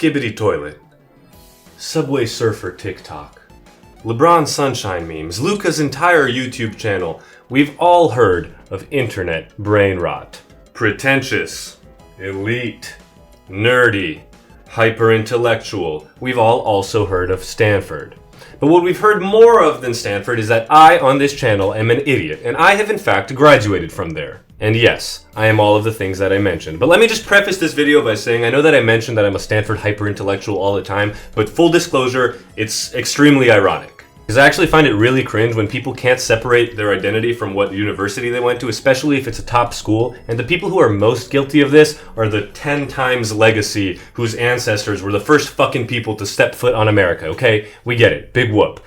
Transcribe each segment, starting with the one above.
Skibbity Toilet, Subway Surfer TikTok, LeBron Sunshine memes, Luca's entire YouTube channel. We've all heard of internet brain rot. Pretentious, elite, nerdy, hyper-intellectual. We've all also heard of Stanford. But what we've heard more of than Stanford is that I, on this channel, am an idiot, and I have in fact graduated from there. And yes, I am all of the things that I mentioned. But let me just preface this video by saying I know that I mentioned that I'm a Stanford hyper-intellectual all the time, but full disclosure, it's extremely ironic. Because I actually find it really cringe when people can't separate their identity from what university they went to, especially if it's a top school. And the people who are most guilty of this are the 10 times legacy whose ancestors were the first fucking people to step foot on America, okay? We get it. Big whoop.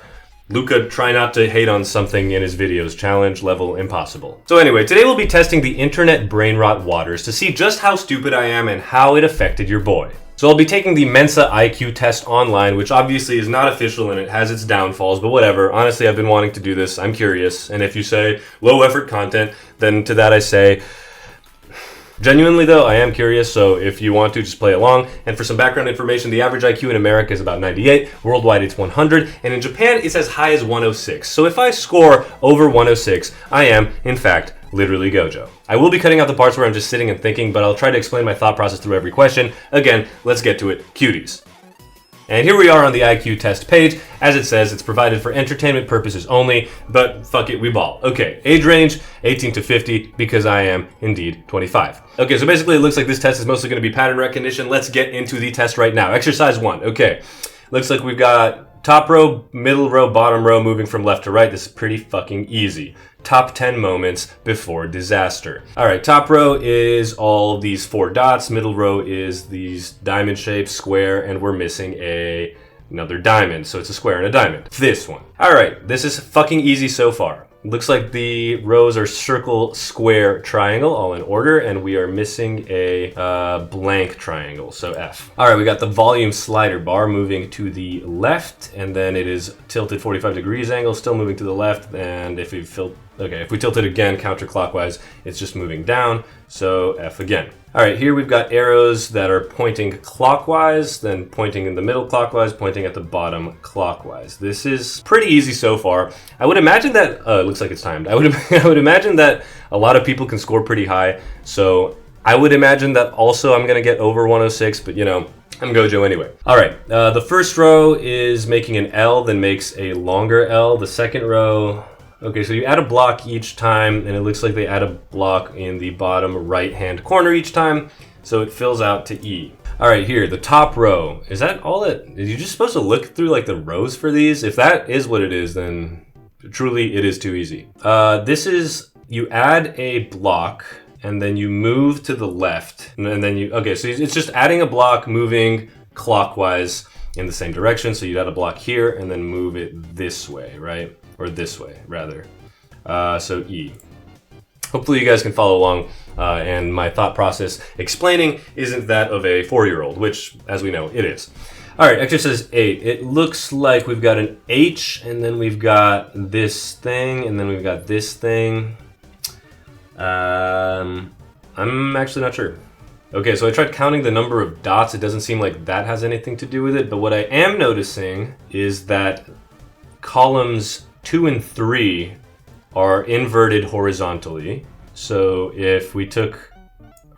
Luca, try not to hate on something in his videos. Challenge level impossible. So anyway, today we'll be testing the internet brain rot waters to see just how stupid I am and how it affected your boy. So I'll be taking the Mensa IQ test online, which obviously is not official and it has its downfalls, but whatever. Honestly, I've been wanting to do this. I'm curious. And if you say low effort content, then to that I say, genuinely though, I am curious, so if you want to, just play along. And for some background information, the average IQ in America is about 98, worldwide it's 100, and in Japan it's as high as 106. So if I score over 106, I am, in fact, literally Gojo. I will be cutting out the parts where I'm just sitting and thinking, but I'll try to explain my thought process through every question. Again, let's get to it. Cuties. And here we are on the IQ test page. As it says, it's provided for entertainment purposes only, but fuck it, we ball. Okay, age range, 18 to 50, because I am indeed 25. Okay, so basically it looks like this test is mostly going to be pattern recognition. Let's get into the test right now. Exercise 1. Okay, looks like we've got top row, middle row, bottom row moving from left to right. This is pretty fucking easy. Top 10 moments before disaster. All right, top row is all these 4 dots. Middle row is these diamond shapes, square, and we're missing another diamond. So it's a square and a diamond. This one. All right, this is fucking easy so far. Looks like the rows are circle, square, triangle, all in order, and we are missing a blank triangle, so F. All right, we got the volume slider bar moving to the left, and then it is tilted 45 degrees angle, still moving to the left, and if we tilt it again counterclockwise, it's just moving down, so F again. All right, here we've got arrows that are pointing clockwise, then pointing in the middle clockwise, pointing at the bottom clockwise. This is pretty easy so far. I would imagine that, it looks like it's timed. I would imagine that a lot of people can score pretty high, so I would imagine that also I'm gonna get over 106, but you know, I'm Gojo anyway. All right, the first row is making an L, then makes a longer L. The second row, okay, so you add a block each time, and it looks like they add a block in the bottom right-hand corner each time, so it fills out to E. All right, here, the top row. Is that all it? Are you just supposed to look through, like, the rows for these? If that is what it is, then truly it is too easy. This is, you add a block, and then you move to the left, and then you, okay, so it's just adding a block, moving clockwise in the same direction, so you add a block here, and then move it this way, right? Or this way, rather. So E. Hopefully you guys can follow along, and my thought process explaining isn't that of a 4-year-old, which, as we know, it is. All right, exercise 8. It looks like we've got an H, and then we've got this thing, and then we've got this thing. I'm actually not sure. Okay, so I tried counting the number of dots. It doesn't seem like that has anything to do with it, but what I am noticing is that columns 2 and 3 are inverted horizontally. So if we took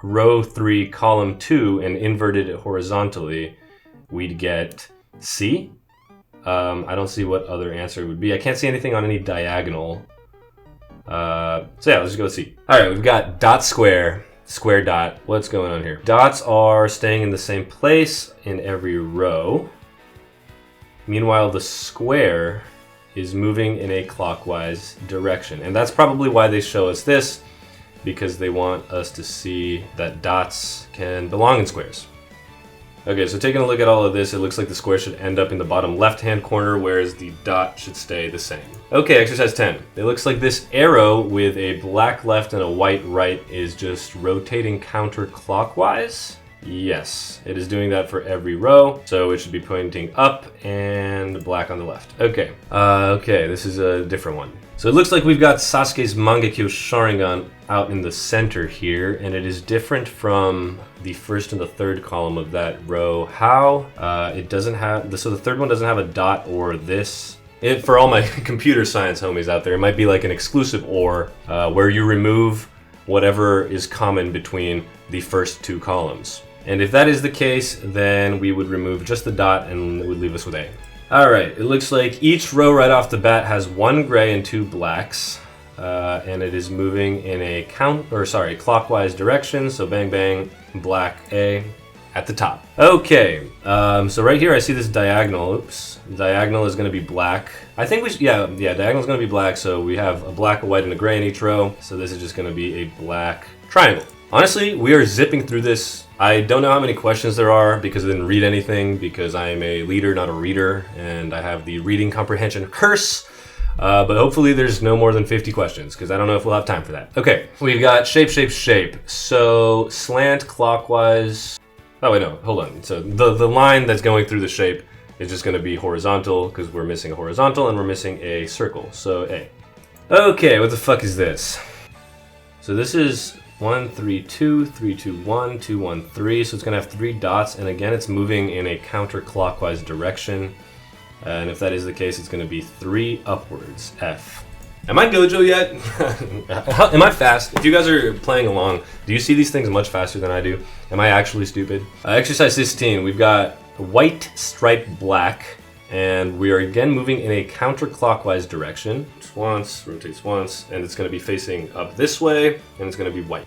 row 3, column 2, and inverted it horizontally, we'd get C. I don't see what other answer it would be. I can't see anything on any diagonal. So yeah, let's just go with C. All right, we've got dot square, square dot. What's going on here? Dots are staying in the same place in every row. Meanwhile, the square is moving in a clockwise direction. And that's probably why they show us this, because they want us to see that dots can belong in squares. Okay, so taking a look at all of this, it looks like the square should end up in the bottom left-hand corner, whereas the dot should stay the same. Okay, exercise 10. It looks like this arrow with a black left and a white right is just rotating counterclockwise. Yes, it is doing that for every row, so it should be pointing up and black on the left. Okay, okay, this is a different one. So it looks like we've got Sasuke's Mangekyo Sharingan out in the center here, and it is different from the first and the third column of that row. How? It doesn't have, so the third one doesn't have a dot or this. For all my computer science homies out there, it might be like an exclusive or, where you remove whatever is common between the first two columns. And if that is the case, then we would remove just the dot and it would leave us with A. Alright, it looks like each row right off the bat has one gray and two blacks. And it is moving in a clockwise direction. So bang bang, black A at the top. Okay, so right here I see this diagonal. Oops, diagonal is going to be black. I think we should, yeah, diagonal is going to be black. So we have a black, a white, and a gray in each row. So this is just going to be a black triangle. Honestly, we are zipping through this. I don't know how many questions there are because I didn't read anything, because I am a leader, not a reader, and I have the reading comprehension curse. But hopefully there's no more than 50 questions, because I don't know if we'll have time for that. Okay, we've got shape, shape, shape. So slant clockwise. Oh wait, no, hold on. So the line that's going through the shape is just going to be horizontal, because we're missing a horizontal and we're missing a circle. So A. Okay, what the fuck is this? So this is 1, 3, 2, 3, 2, 1, 2, 1, 3. So it's going to have 3 dots, and again, it's moving in a counterclockwise direction. And if that is the case, it's going to be 3 upwards. F. Am I Gojo yet? Am I fast? If you guys are playing along, do you see these things much faster than I do? Am I actually stupid? Exercise 16, we've got white striped black, and we are again moving in a counterclockwise direction. Once, rotates once, and it's going to be facing up this way, and it's going to be white.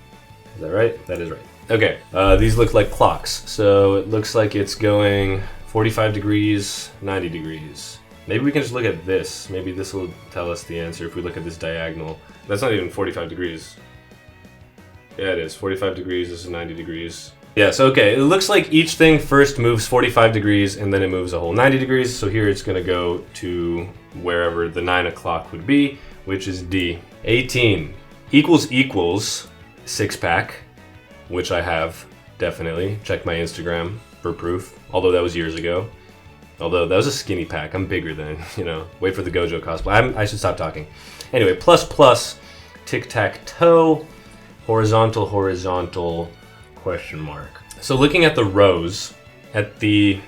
Is that right? That is right. Okay, these look like clocks. So it looks like it's going 45 degrees, 90 degrees. Maybe we can just look at this. Maybe this will tell us the answer if we look at this diagonal. That's not even 45 degrees. Yeah, it is. 45 degrees, this is 90 degrees. Yeah, so okay, it looks like each thing first moves 45 degrees and then it moves a whole 90 degrees. So here it's gonna go to wherever the 9 o'clock would be, which is D. 18 equals 6-pack, which I have, definitely. Check my Instagram for proof, although that was years ago. Although that was a skinny pack, I'm bigger than, wait for the Gojo cosplay. I should stop talking. Anyway, plus, tic-tac-toe, horizontal, question mark. So looking at the rows, at the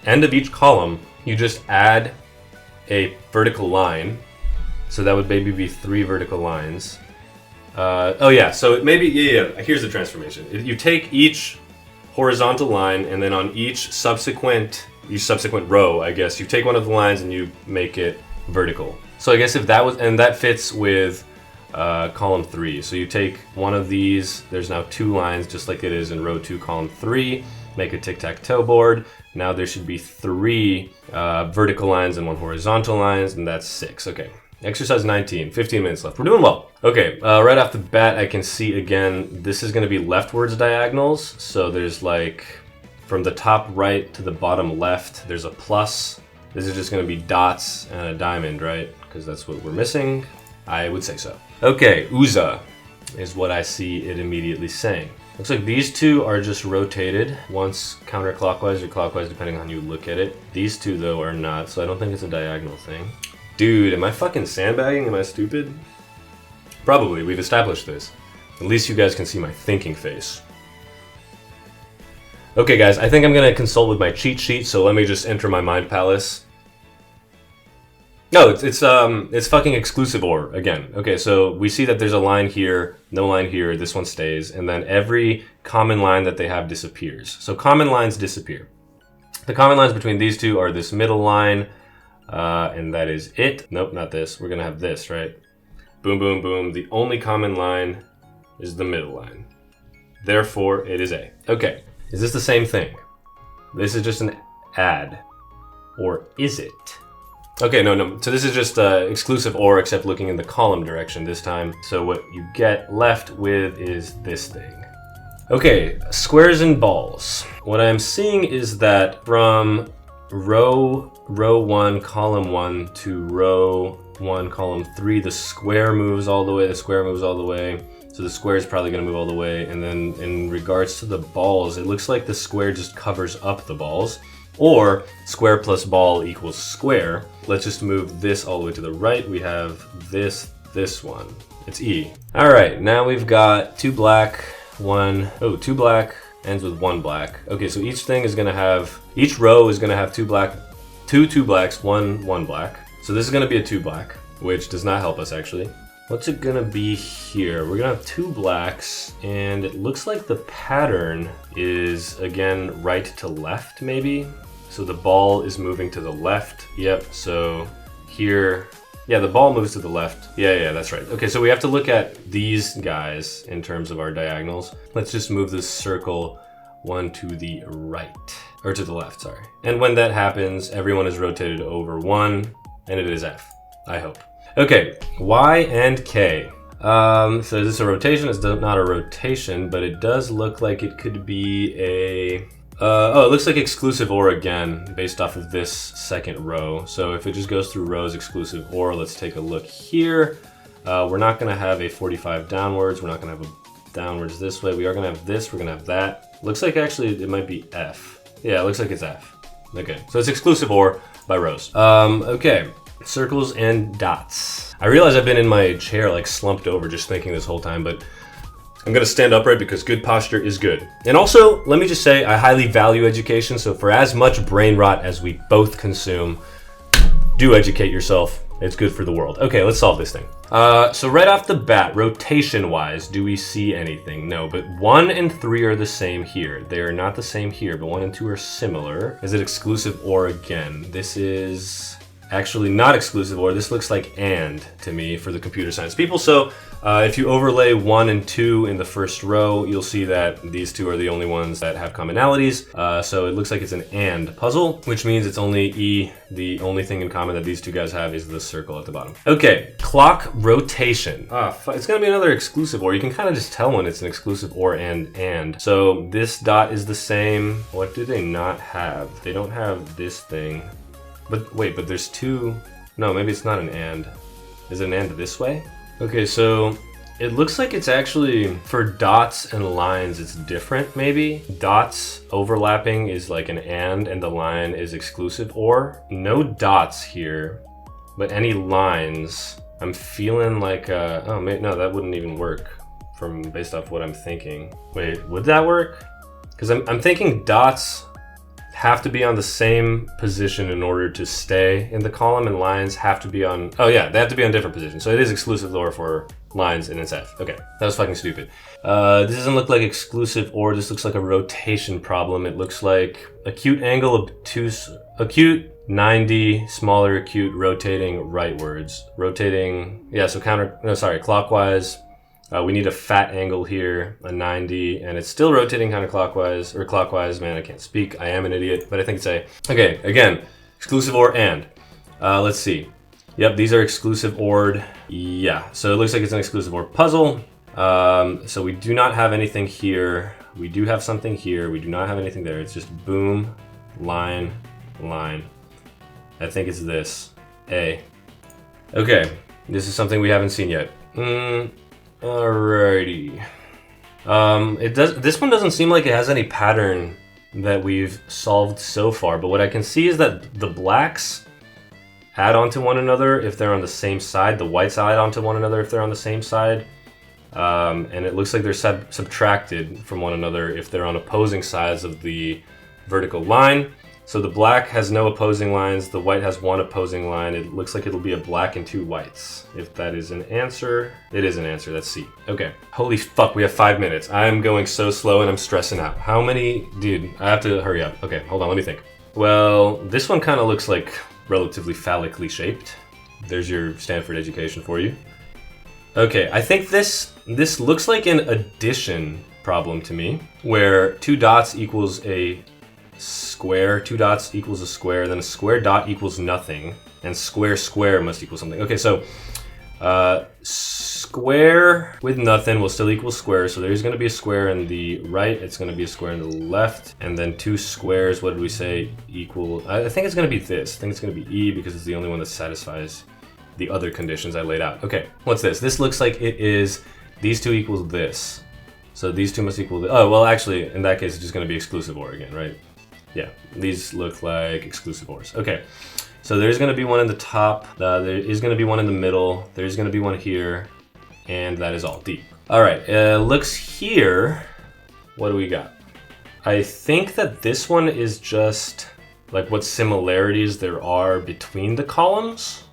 end of each column, you just add a vertical line. So that would maybe be 3 vertical lines. Oh yeah, so it maybe, here's the transformation. You take each horizontal line, and then on each subsequent row, I guess, you take one of the lines and you make it vertical. So I guess if that was, and that fits with column 3. So you take one of these, there's now 2 lines just like it is in row 2, column 3, make a tic-tac-toe board. Now there should be 3 vertical lines and 1 horizontal lines, and that's 6. Okay. Exercise 19, 15 minutes left. We're doing well. Okay, right off the bat, I can see again, this is going to be leftwards diagonals. So there's like, from the top right to the bottom left, there's a plus. This is just going to be dots and a diamond, right? Because that's what we're missing. I would say so. Okay, Uza is what I see it immediately saying. Looks like these 2 are just rotated, once counterclockwise or clockwise, depending on how you look at it. These 2, though, are not, so I don't think it's a diagonal thing. Dude, am I fucking sandbagging? Am I stupid? Probably, we've established this. At least you guys can see my thinking face. Okay guys, I think I'm gonna consult with my cheat sheet, so let me just enter my mind palace. No, it's fucking exclusive OR, again. Okay, so we see that there's a line here, no line here, this one stays, and then every common line that they have disappears. So common lines disappear. The common lines between these 2 are this middle line, and that is it. Nope, not this. We're gonna have this, right? Boom, boom, boom. The only common line is the middle line. Therefore, it is A. Okay, is this the same thing? This is just an add. Or is it? Okay, no. So this is just exclusive OR, except looking in the column direction this time. So what you get left with is this thing. Okay, squares and balls. What I'm seeing is that from row 1, column 1 to row 1, column 3, the square moves all the way, So the square is probably going to move all the way. And then in regards to the balls, it looks like the square just covers up the balls. Or square plus ball equals square. Let's just move this all the way to the right. We have this one. It's E. All right, now we've got two black, two black, ends with one black. Okay, so each row is gonna have two blacks, one black. So this is gonna be a two black, which does not help us actually. What's it gonna be here? We're gonna have two blacks, and it looks like the pattern is, again, right to left, maybe? So the ball is moving to the left. Yep, so here, yeah, the ball moves to the left. Yeah, that's right. Okay, so we have to look at these guys in terms of our diagonals. Let's just move this circle one to the right, or to the left, sorry. And when that happens, everyone is rotated over one, and it is F, I hope. Okay, Y and K. So is this a rotation? It's not a rotation, but it does look like it could be a... it looks like exclusive OR again, based off of this second row. So if it just goes through rows exclusive OR, let's take a look here. We're not gonna have a 45 downwards. We're not gonna have a downwards this way. We are gonna have this, we're gonna have that. Looks like actually it might be F. Yeah, it looks like it's F. Okay, so it's exclusive OR by rows. Okay. Circles and dots. I realize I've been in my chair like slumped over just thinking this whole time, but I'm gonna stand upright because good posture is good. And also, let me just say, I highly value education, so for as much brain rot as we both consume, do educate yourself. It's good for the world. Okay, let's solve this thing. So right off the bat, rotation-wise, do we see anything? No, but 1 and 3 are the same here. They are not the same here, but 1 and 2 are similar. Is it exclusive OR again? This is... actually not exclusive OR. This looks like AND to me for the computer science people. So if you overlay 1 and 2 in the first row, you'll see that these two are the only ones that have commonalities. So it looks like it's an AND puzzle, which means it's only E. The only thing in common that these two guys have is the circle at the bottom. Okay, clock rotation. It's gonna be another exclusive OR. You can kind of just tell when it's an exclusive OR and. So this dot is the same. What do they not have? They don't have this thing. But wait, but there's two... No, maybe it's not an AND. Is it an AND this way? Okay, so it looks like it's actually, for dots and lines, it's different maybe. Dots overlapping is like an and the line is exclusive OR. No dots here, but any lines, I'm feeling like, oh, no, that wouldn't even work based off what I'm thinking. Wait, would that work? Because I'm thinking dots have to be on the same position in order to stay in the column, and lines have to be on, oh yeah, they have to be on different positions. So it is exclusive OR for lines and it's F. Okay, that was fucking stupid. This doesn't look like exclusive OR, this looks like a rotation problem. It looks like acute angle obtuse, acute 90, smaller acute, rotating rightwards. Rotating, yeah, so clockwise. We need a fat angle here, a 90, and it's still rotating counterclockwise, or clockwise. Man, I can't speak. I am an idiot, but I think it's A. Okay, again, exclusive OR and. Let's see. Yep, these are exclusive OR'd. Yeah, so it looks like it's an exclusive OR puzzle. So we do not have anything here. We do have something here. We do not have anything there. It's just boom, line, line. I think it's this. A. Okay, this is something we haven't seen yet. Alrighty. This one doesn't seem like it has any pattern that we've solved so far, but what I can see is that the blacks add onto one another if they're on the same side, the whites add onto one another if they're on the same side, and it looks like they're subtracted from one another if they're on opposing sides of the vertical line. So the black has no opposing lines, the white has one opposing line. It looks like it'll be a black and two whites. If that is an answer, it is an answer, that's C. Okay, holy fuck, we have 5 minutes. I'm going so slow and I'm stressing out. How many, dude, I have to hurry up. Okay, hold on, let me think. Well, this one kind of looks like relatively phallically shaped. There's your Stanford education for you. Okay, I think this looks like an addition problem to me, where 2 dots equals a square, 2 dots equals a square, then a square dot equals nothing, and square square must equal something. Okay, so square with nothing will still equal square, so there's going to be a square in the right, it's going to be a square in the left, and then 2 squares, what did we say, equal, I think it's going to be this, I think it's going to be E because it's the only one that satisfies the other conditions I laid out. Okay, what's this? This looks like it is, these two equals this. So these two must equal, oh, well actually, in that case, it's just going to be exclusive OR again, right? Yeah, these look like exclusive ores. Okay, so there's going to be one in the top, there is going to be one in the middle, there's going to be one here, and that is all deep. All right, looks here, what do we got? I think that this one is just like what similarities there are between the columns.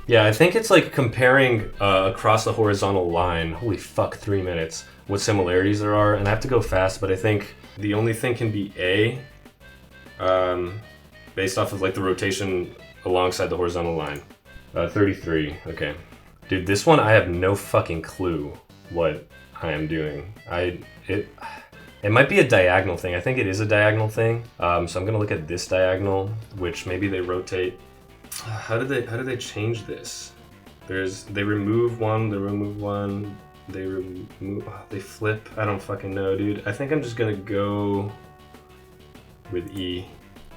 Yeah, I think it's like comparing across the horizontal line, holy fuck, 3 minutes, what similarities there are, and I have to go fast, but I think the only thing can be A, based off of like the rotation alongside the horizontal line. 33, okay. Dude, this one I have no fucking clue what I am doing. It might be a diagonal thing. I think it is a diagonal thing. So I'm gonna look at this diagonal, which maybe they rotate. How do they change this? They remove one, they flip. I don't fucking know, dude. I think I'm just gonna go with E.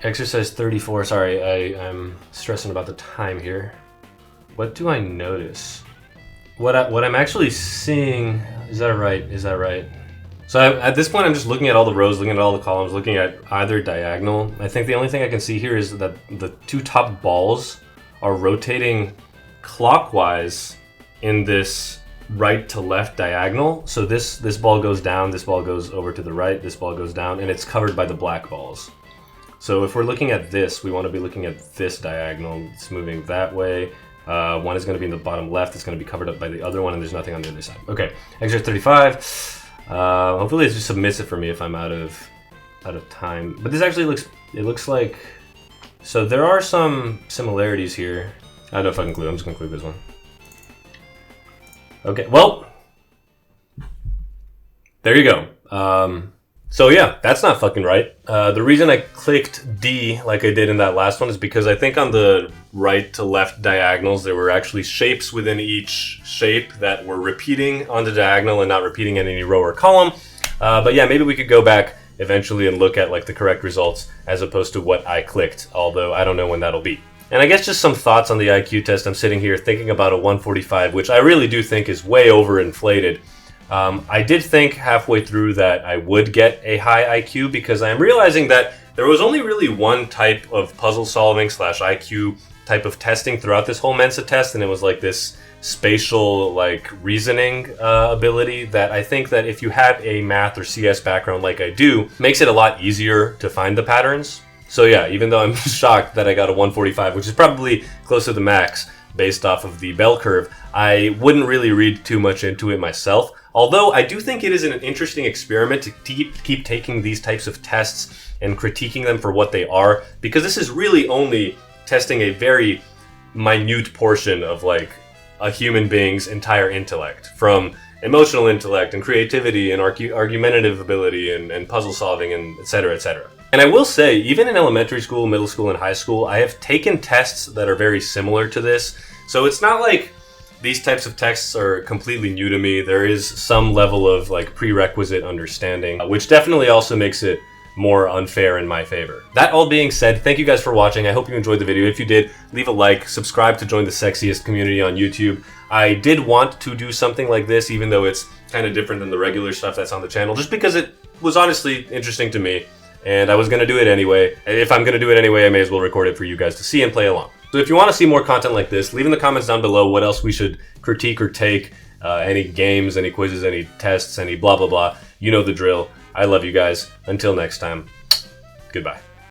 Exercise 34, sorry, I'm stressing about the time here. What do I notice? What I'm actually seeing, is that right? So at this point, I'm just looking at all the rows, looking at all the columns, looking at either diagonal. I think the only thing I can see here is that the two top balls are rotating clockwise in this right to left diagonal. So this ball goes down, this ball goes over to the right, this ball goes down, and it's covered by the black balls. So if we're looking at this, we want to be looking at this diagonal. It's moving that way. One is going to be in the bottom left. It's going to be covered up by the other one, and there's nothing on the other side. Okay, exercise 35. Hopefully it's just submits it for me if I'm out of time. But this actually looks like, so there are some similarities here. I don't know if I can clue. I'm just gonna clue this one. Okay, well, there you go. So yeah, that's not fucking right. The reason I clicked D like I did in that last one is because I think on the right to left diagonals, there were actually shapes within each shape that were repeating on the diagonal and not repeating in any row or column. But yeah, maybe we could go back eventually and look at like the correct results as opposed to what I clicked, although I don't know when that'll be. And I guess just some thoughts on the IQ test. I'm sitting here thinking about a 145, which I really do think is way overinflated. I did think halfway through that I would get a high IQ because I'm realizing that there was only really one type of puzzle solving / IQ type of testing throughout this whole Mensa test, and it was like this spatial like reasoning ability that I think that if you have a math or CS background like I do, makes it a lot easier to find the patterns. So yeah, even though I'm shocked that I got a 145, which is probably close to the max based off of the bell curve, I wouldn't really read too much into it myself. Although I do think it is an interesting experiment to keep taking these types of tests and critiquing them for what they are, because this is really only testing a very minute portion of like a human being's entire intellect, from emotional intellect and creativity and argumentative ability and puzzle solving and et cetera, et cetera. And I will say, even in elementary school, middle school, and high school, I have taken tests that are very similar to this. So it's not like these types of tests are completely new to me. There is some level of like prerequisite understanding, which definitely also makes it more unfair in my favor. That all being said, thank you guys for watching. I hope you enjoyed the video. If you did, leave a like, subscribe to join the sexiest community on YouTube. I did want to do something like this, even though it's kind of different than the regular stuff that's on the channel, just because it was honestly interesting to me, and I was gonna do it anyway. If I'm gonna do it anyway, I may as well record it for you guys to see and play along. So if you want to see more content like this, leave in the comments down below what else we should critique or take, any games, any quizzes, any tests, any blah blah blah. You know the drill. I love you guys. Until next time, goodbye.